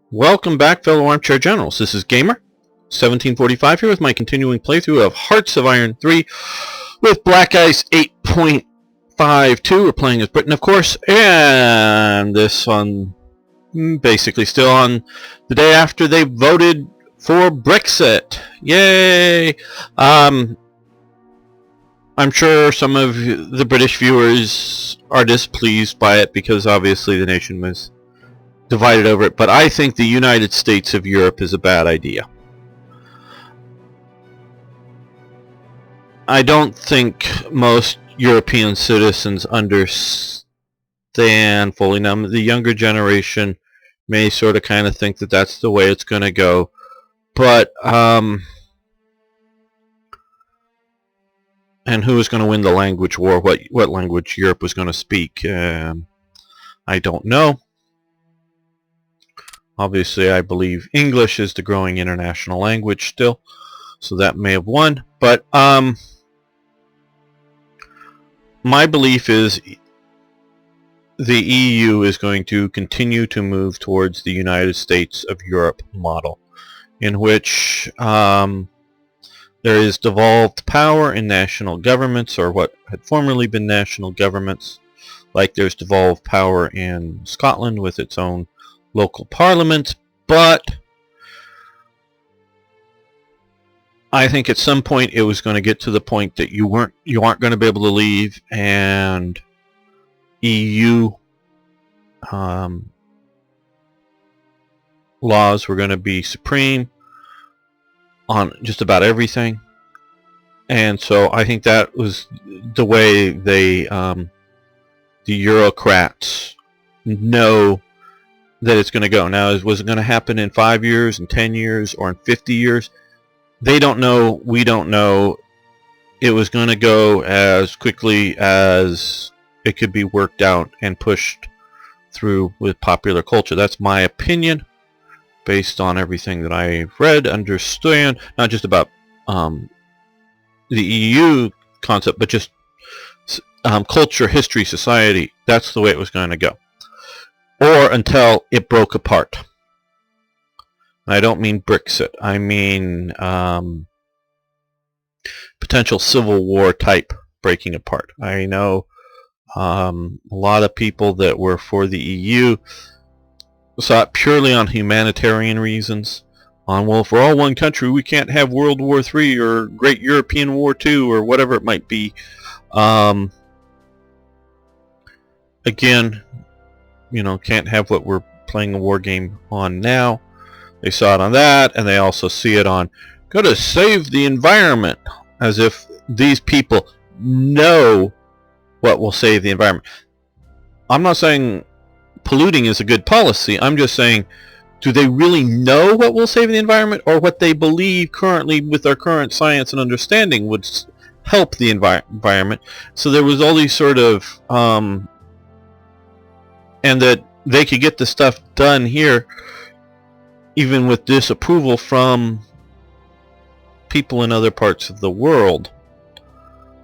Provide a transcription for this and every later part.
Welcome back, fellow armchair generals. This is Gamer 1745 here with my continuing playthrough of Hearts of Iron 3 with Black Ice 8.52. We're playing as Britain, of course, and this one basically still on the day after they voted for Brexit. Yay! I'm sure some of the British viewers are displeased by it because obviously the nation was divided over it, but I think the United States of Europe is a bad idea. I don't think most European citizens understand fully. Now, the younger generation may sort of kind of think that that's the way it's going to go, but and who is going to win the language war? What language Europe was going to speak? I don't know. Obviously, I believe English is the growing international language still, so that may have won. But my belief is the EU is going to continue to move towards the United States of Europe model, in which there is devolved power in national governments, or what had formerly been national governments, like there's devolved power in Scotland with its own local parliament, but I think at some point it was going to get to the point that you aren't going to be able to leave, and EU laws were going to be supreme on just about everything. And so I think that was the way they the Eurocrats know that it's going to go. Now, was it going to happen in 5 years, in 10 years, or in 50 years? They don't know. We don't know. It was going to go as quickly as it could be worked out and pushed through with popular culture. That's my opinion, based on everything that I've read, understand, not just about the EU concept, but just culture, history, society. That's the way it was going to go. Or until it broke apart. I don't mean Brexit. I mean potential civil war type breaking apart. I know a lot of people that were for the EU saw it purely on humanitarian reasons. Well, if we're all one country, we can't have World War III or Great European War II or whatever it might be. Again, can't have what we're playing a war game on now. They saw it on that, and they also see it on gotta save the environment, as if these people know what will save the environment. I'm not saying polluting is a good policy. I'm just saying, do they really know what will save the environment, or what they believe currently with our current science and understanding would help the environment? So there was all these sort of and that they could get the stuff done here even with disapproval from people in other parts of the world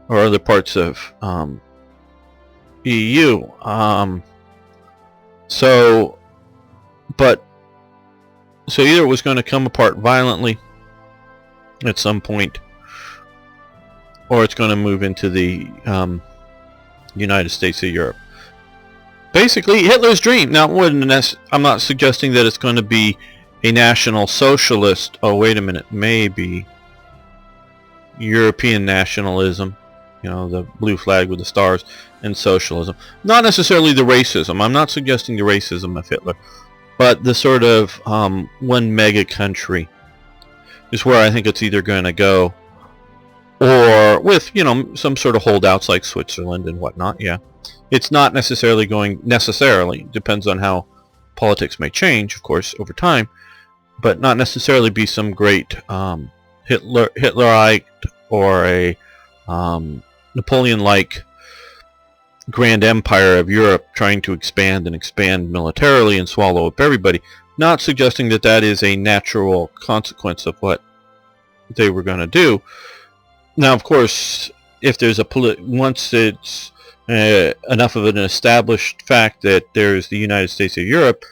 or other parts of EU. So either it was going to come apart violently at some point, or it's going to move into the United States of Europe. Basically, Hitler's dream. Now, I'm not suggesting that it's going to be a national socialist. Oh, wait a minute. Maybe European nationalism. The blue flag with the stars, and socialism. Not necessarily the racism. I'm not suggesting the racism of Hitler. But the sort of one mega country is where I think it's either going to go. Or with, some sort of holdouts like Switzerland and whatnot, yeah. It's not necessarily depends on how politics may change, of course, over time, but not necessarily be some great Hitlerite or a Napoleon-like grand empire of Europe trying to expand militarily and swallow up everybody. Not suggesting that that is a natural consequence of what they were going to do. Now, of course, if there's once it's enough of an established fact that there's the United States of Europe,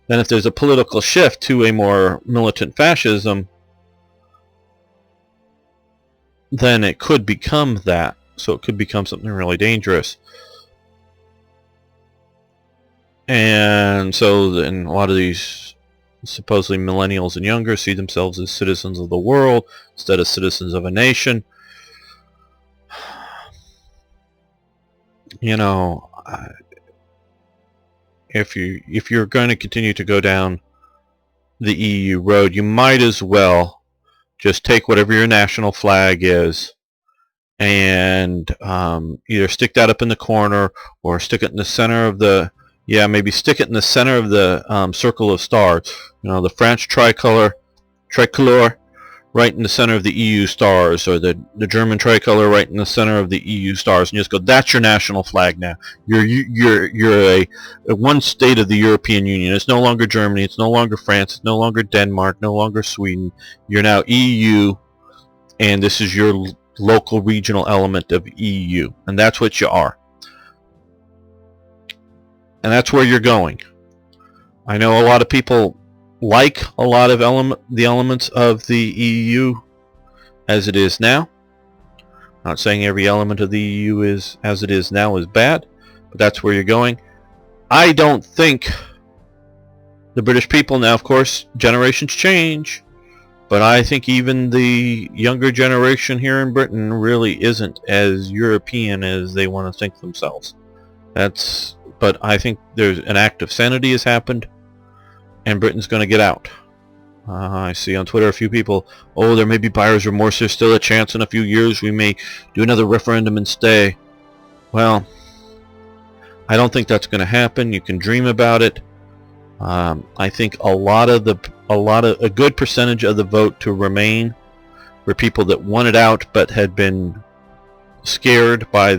then if there's a political shift to a more militant fascism, then it could become that. So it could become something really dangerous. And so then a lot of these supposedly millennials and younger see themselves as citizens of the world instead of citizens of a nation. You know, if you're going to continue to go down the EU road, you might as well just take whatever your national flag is and either stick that up in the corner or stick it in the center of the, maybe stick it in the center of the circle of stars. You know, the French tricolor right in the center of the EU stars, or the German tricolor right in the center of the EU stars, and just go, that's your national flag now. You're a one state of the European Union. It's no longer Germany, it's no longer France, it's no longer Denmark, no longer Sweden. You're now EU, and this is your local regional element of EU, and that's what you are. And that's where you're going. I know a lot of people like a lot of the elements of the EU as it is now. I'm not saying every element of the EU is as it is now is bad, but that's where you're going. I don't think the British people, now of course generations change, but I think even the younger generation here in Britain really isn't as European as they want to think themselves. But I think there's an act of sanity has happened, and Britain's going to get out. I see on Twitter a few people, there may be buyer's remorse, there's still a chance in a few years we may do another referendum and stay. Well, I don't think that's going to happen. You can dream about it. I think a good percentage of the vote to remain were people that wanted out but had been scared by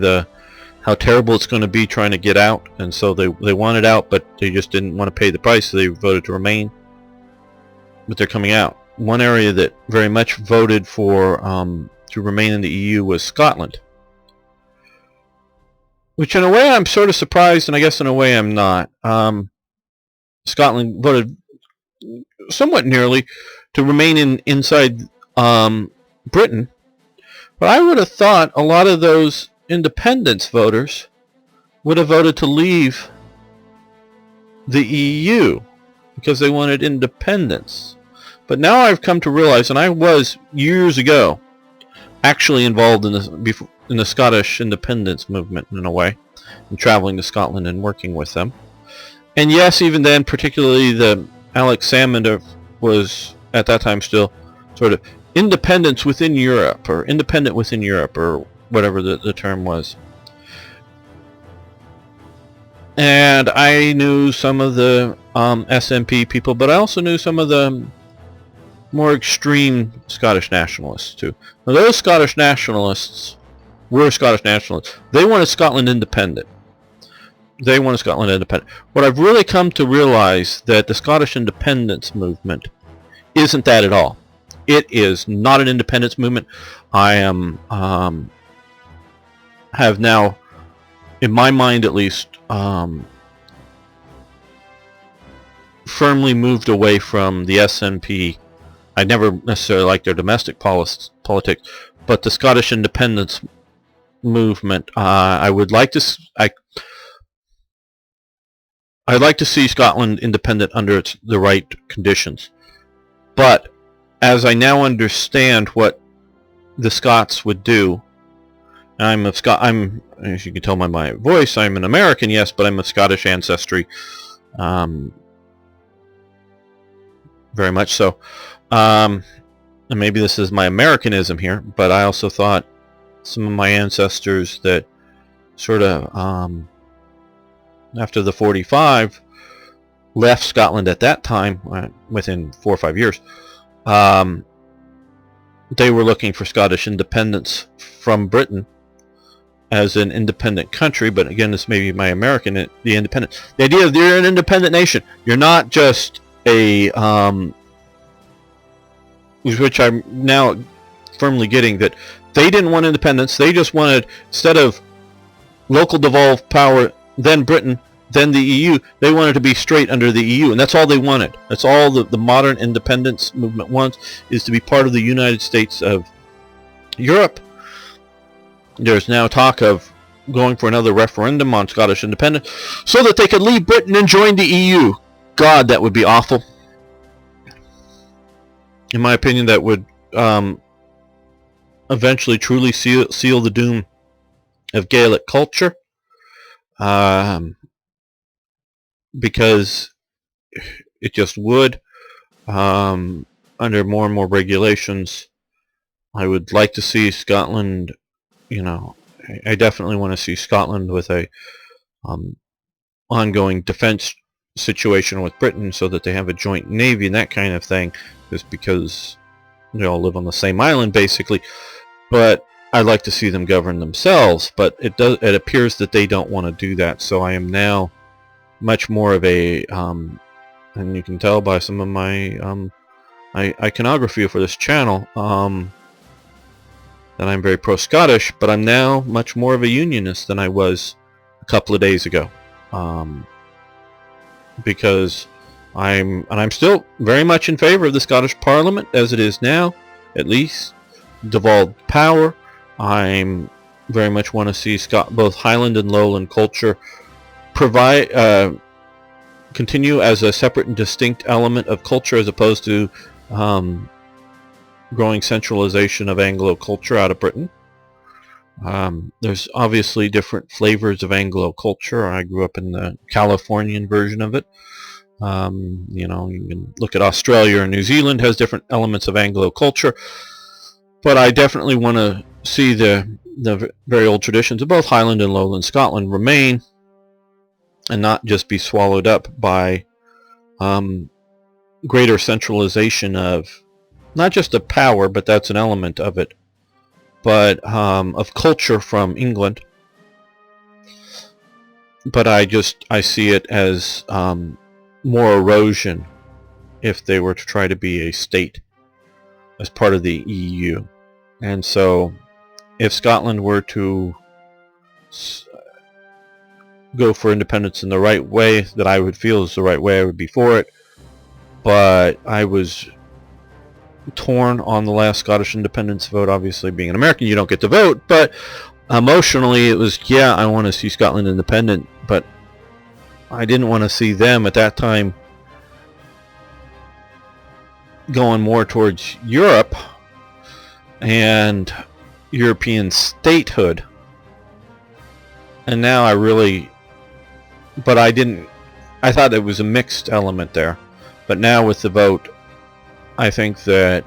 how terrible it's going to be trying to get out, and so they wanted out, but they just didn't want to pay the price, so they voted to remain. But they're coming out. One area that very much voted for to remain in the EU was Scotland, which in a way I'm sort of surprised, and I guess in a way I'm not. Scotland voted somewhat nearly to remain inside Britain, but I would have thought a lot of those independence voters would have voted to leave the EU because they wanted independence. But now I've come to realize, and I was years ago actually involved in the Scottish independence movement in a way, and traveling to Scotland and working with them. And yes, even then, particularly the Alex Salmond was at that time still sort of independence within Europe, or independent within Europe, or whatever the term was. And I knew some of the SNP people, but I also knew some of the more extreme Scottish nationalists too. Now, those Scottish nationalists were Scottish nationalists. They wanted Scotland independent. What I've really come to realize that the Scottish independence movement isn't that at all. It is not an independence movement. I am have now, in my mind at least, firmly moved away from the SNP. I never necessarily liked their domestic politics, but the Scottish independence movement, I'd like to see Scotland independent under the right conditions. But as I now understand what the Scots would do, I'm, as you can tell by my voice, I'm an American, yes, but I'm of Scottish ancestry, very much so. And maybe this is my Americanism here, but I also thought some of my ancestors that sort of, after the 45, left Scotland at that time, within 4 or 5 years, they were looking for Scottish independence from Britain as an independent country. But again, this may be my the independent. The idea of you're an independent nation. You're not just a, which I'm now firmly getting, that they didn't want independence. They just wanted, instead of local devolved power, then Britain, then the EU, they wanted to be straight under the EU, and that's all they wanted. That's all the modern independence movement wants, is to be part of the United States of Europe. There's now talk of going for another referendum on Scottish independence so that they could leave Britain and join the EU. God, that would be awful. In my opinion, that would eventually truly seal the doom of Gaelic culture, because it just would. Under more and more regulations, I would like to see Scotland, I definitely want to see Scotland with a ongoing defense situation with Britain so that they have a joint navy and that kind of thing, just because they all live on the same island basically. But I'd like to see them govern themselves, but it appears that they don't want to do that. So I am now much more of a and you can tell by some of my iconography for this channel that I'm very pro-Scottish, but I'm now much more of a unionist than I was a couple of days ago, because I'm still very much in favor of the Scottish Parliament as it is now, at least devolved power. I'm very much want to see both Highland and Lowland culture continue as a separate and distinct element of culture, as opposed to growing centralization of Anglo culture out of Britain. There's obviously different flavors of Anglo culture. I grew up in the Californian version of it. You can look at Australia or New Zealand has different elements of Anglo culture, but I definitely want to see the very old traditions of both Highland and Lowland Scotland remain, and not just be swallowed up by greater centralization of not just of power, but that's an element of it, but of culture from England. But I see it as more erosion if they were to try to be a state as part of the EU. And so if Scotland were to go for independence in the right way, that I would feel is the right way, I would be for it. But I was torn on the last Scottish independence vote. Obviously, being an American, you don't get to vote, but emotionally it was, yeah, I want to see Scotland independent, but I didn't want to see them at that time going more towards Europe and European statehood. And now I thought it was a mixed element there. But now with the vote, I think that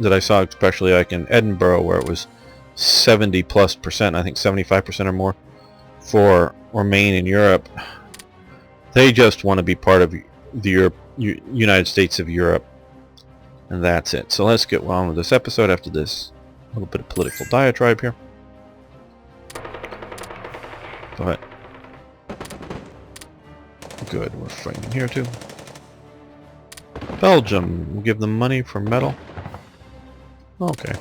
I saw, especially like in Edinburgh, where it was 70+%, I think 75% or more for remain in Europe. They just want to be part of the United States of Europe, and that's it. So let's get on with this episode after this little bit of political diatribe here. But good, we're fighting here too. Belgium, we'll give them money for metal. Okay.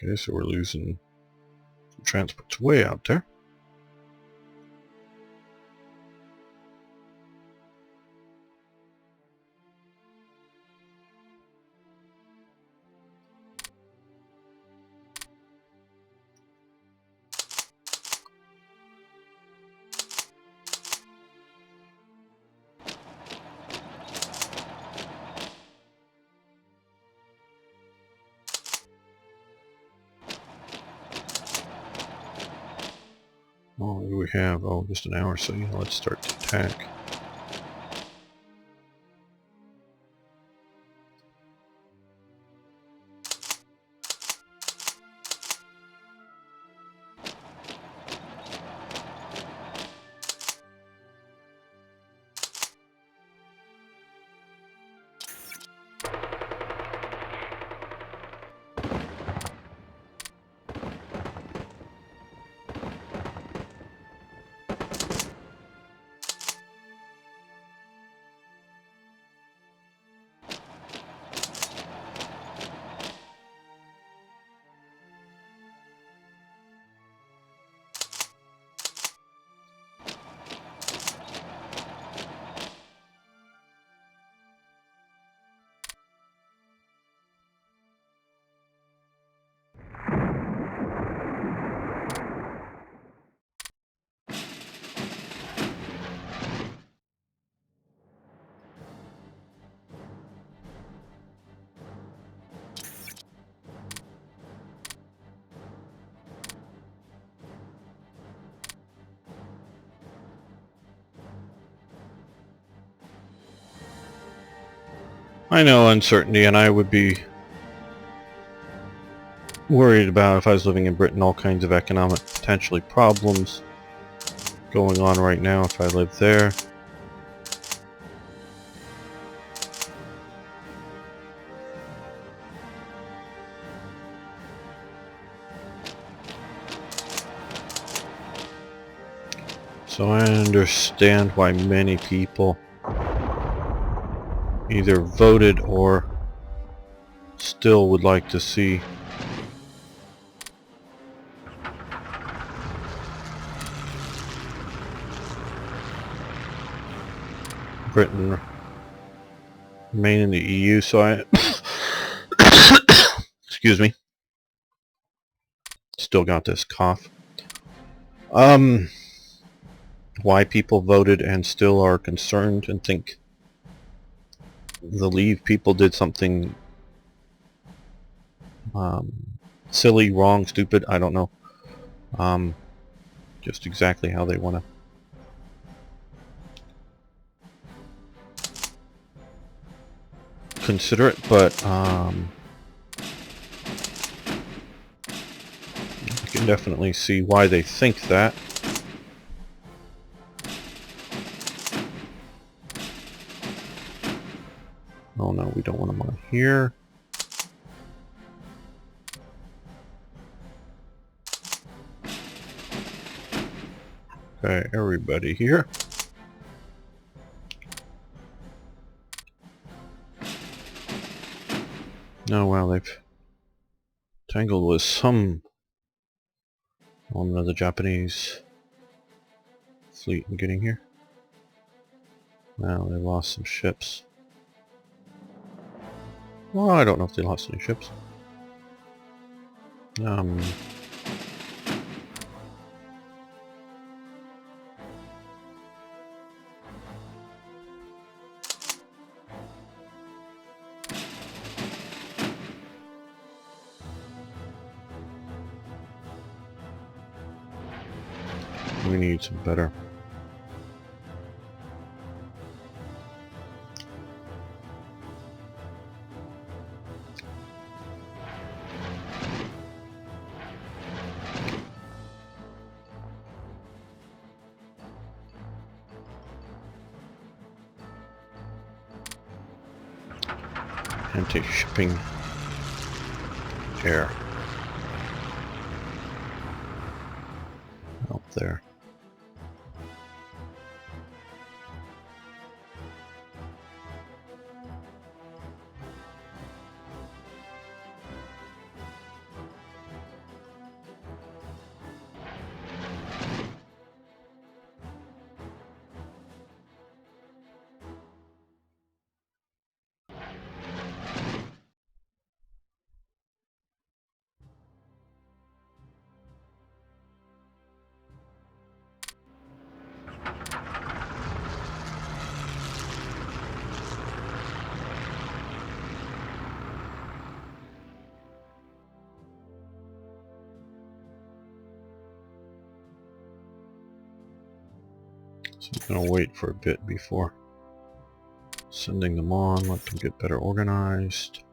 Okay, so we're losing some transports way out there. Oh, we have, just an hour, so let's start to attack. I know uncertainty, and I would be worried about, if I was living in Britain, all kinds of economic potentially problems going on right now if I lived there. So I understand why many people either voted or still would like to see Britain remain in the EU. So I excuse me, still got this cough. Why people voted and still are concerned and think the Leave people did something silly, wrong, stupid, I don't know. Just exactly how they want to consider it, but I can definitely see why they think that. Oh no, we don't want them on here. Okay, everybody here. Oh well, they've tangled with some element of the Japanese fleet in getting here. Well, they lost some ships. Well, I don't know if they lost any ships. We need some better. Anti-shipping air out there. So I'm going to wait for a bit before sending them on, let them get better organized.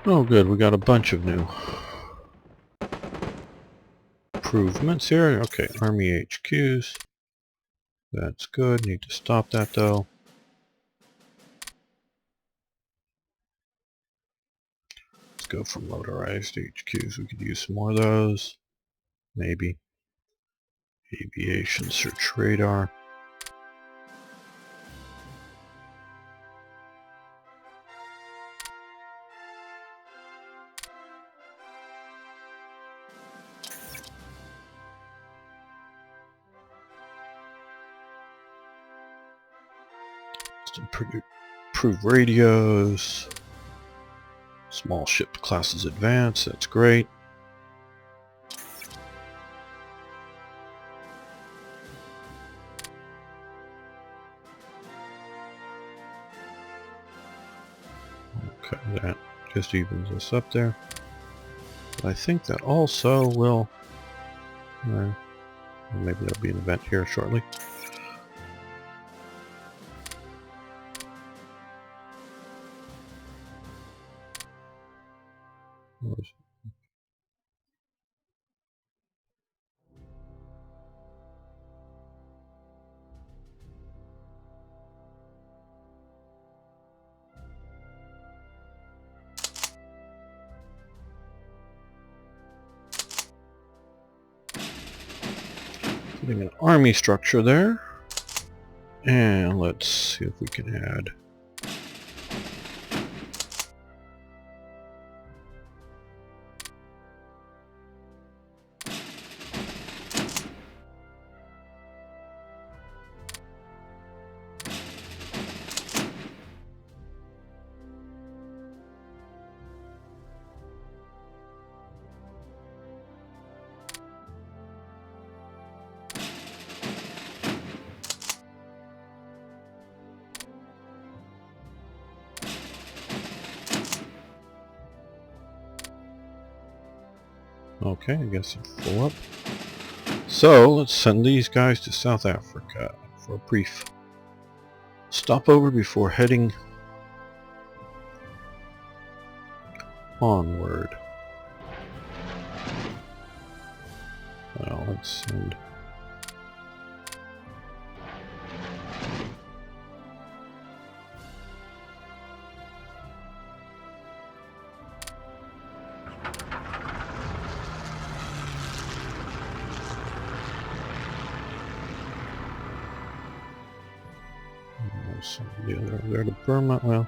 Oh good, we got a bunch of new improvements here. Okay, Army HQs. That's good. Need to stop that though. Let's go for motorized HQs. We could use some more of those. Maybe. Aviation search radar. Improve radios. Small ship classes advance. That's great. Okay, that just evens us up there. But I think that also will... maybe there'll be an event here shortly. Putting an army structure there. And let's see if we can add... Okay, I guess it's full up. So, let's send these guys to South Africa for a brief stopover before heading onward. Well, let's send... the other there to Burma. Well,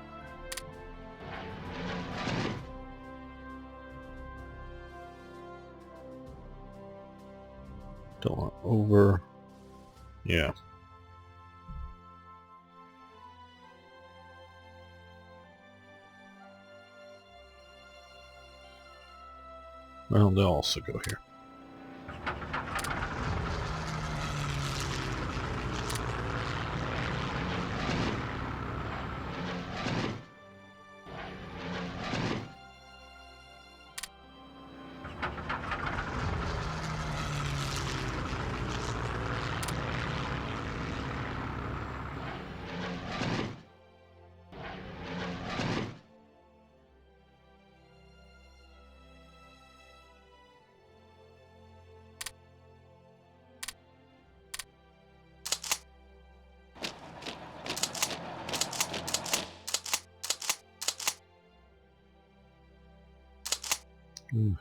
don't want over. Yeah. Well, they'll also go here.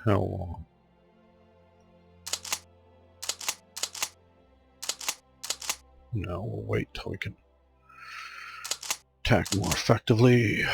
How long? No, we'll wait till we can attack more effectively.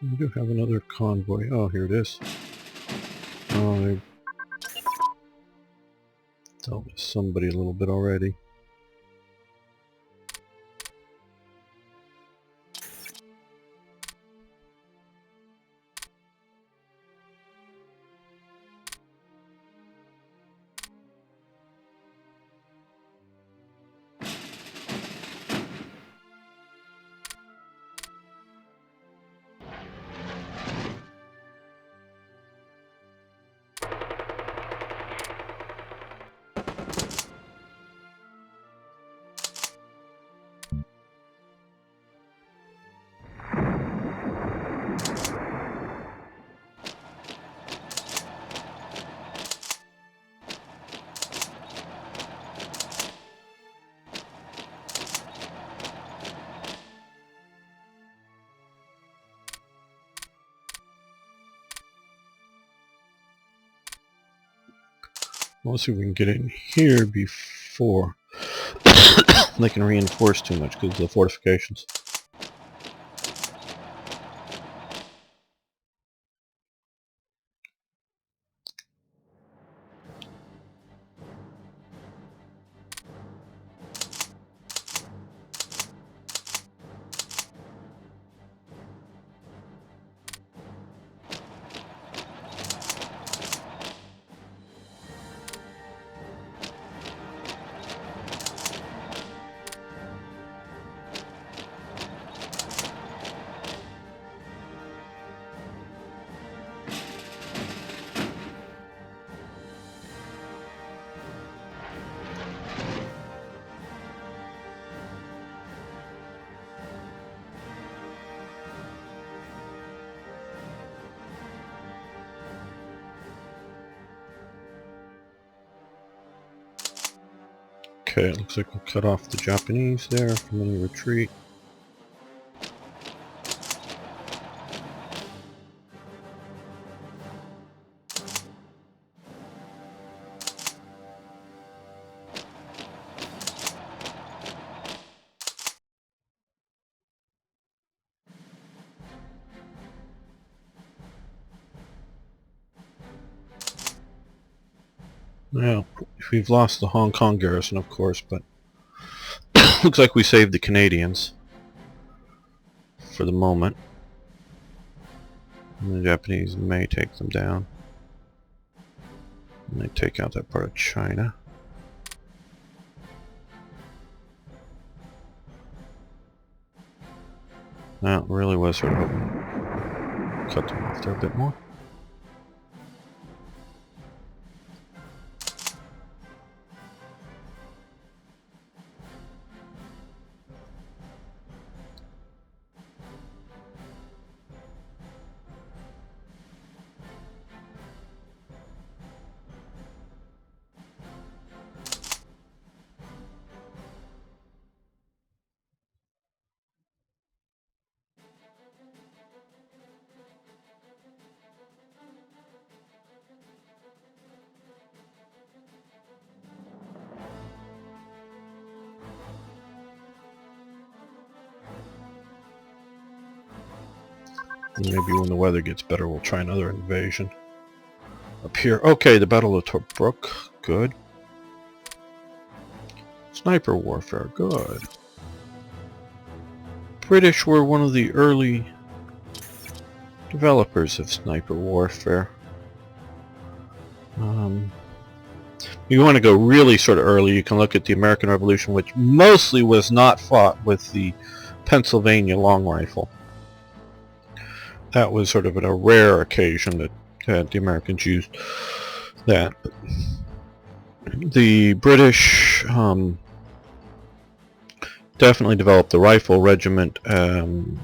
We do have another convoy. Oh, here it is. Oh, I dealt with somebody a little bit already. Let's see if we can get in here before they can reinforce too much because of the fortifications. Okay, it looks like we'll cut off the Japanese there from any retreat. Now, we've lost the Hong Kong garrison, of course, but looks like we saved the Canadians for the moment. And the Japanese may take them down. And they take out that part of China. That really was sort of hoping to cut them off there a bit more. And maybe when the weather gets better, we'll try another invasion. Up here. Okay, the Battle of Tobruk. Good. Sniper warfare. Good. British were one of the early developers of sniper warfare. You want to go really sort of early, you can look at the American Revolution, which mostly was not fought with the Pennsylvania long rifle. That was sort of a rare occasion that the Americans used that. The British definitely developed the rifle regiment, in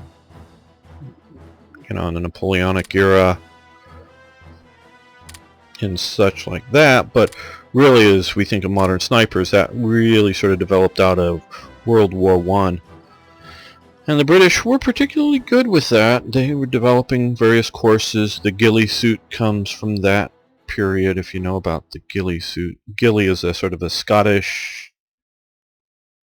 the Napoleonic era and such like that, but really as we think of modern snipers, that really sort of developed out of World War I. And the British were particularly good with that. They were developing various courses. The ghillie suit comes from that period, if you know about the ghillie suit. Ghillie is a sort of a Scottish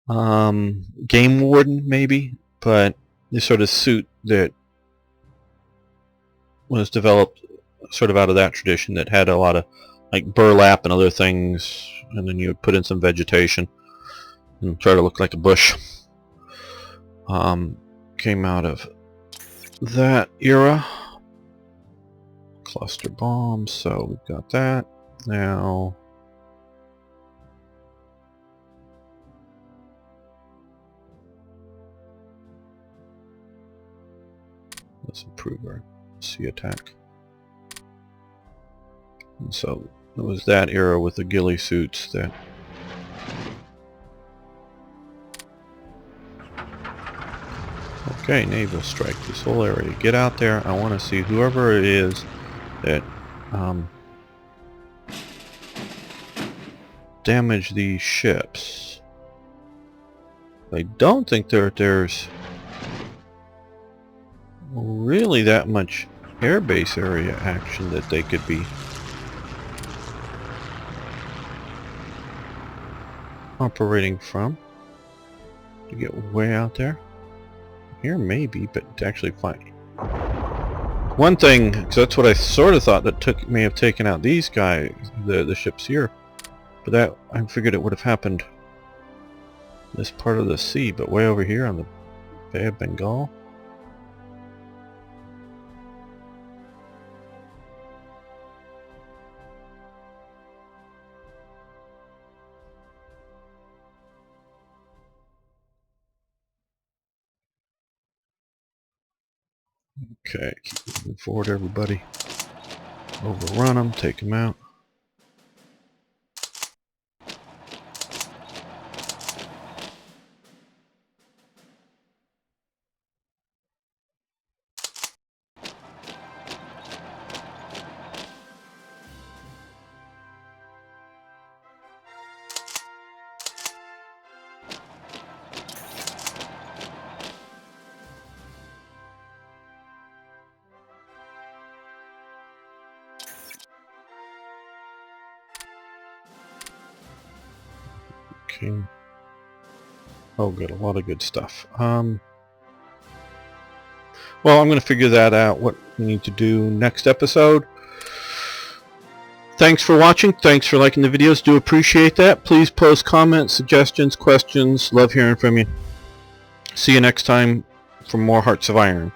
game warden, maybe, but this sort of suit that was developed sort of out of that tradition that had a lot of like burlap and other things, and then you would put in some vegetation and try to look like a bush. Came out of that era. Cluster bombs, so we've got that. Now let's improve our sea attack. And so it was that era with the ghillie suits that okay, naval strike this whole area. Get out there. I want to see whoever it is that damage these ships. I don't think there's really that much airbase area action that they could be operating from. To get way out there. Here maybe, but to actually find one thing, because that's what I sort of thought that may have taken out these guys, the ships here, but that I figured it would have happened this part of the sea, but way over here on the Bay of Bengal. Okay, keep moving forward, everybody. Overrun them, take them out. Okay. Oh, good, a lot of good stuff. Well, I'm going to figure that out, what we need to do next episode. Thanks for watching. Thanks for liking the videos. Do appreciate that. Please post comments, suggestions, questions. Love hearing from you. See you next time for more Hearts of Iron.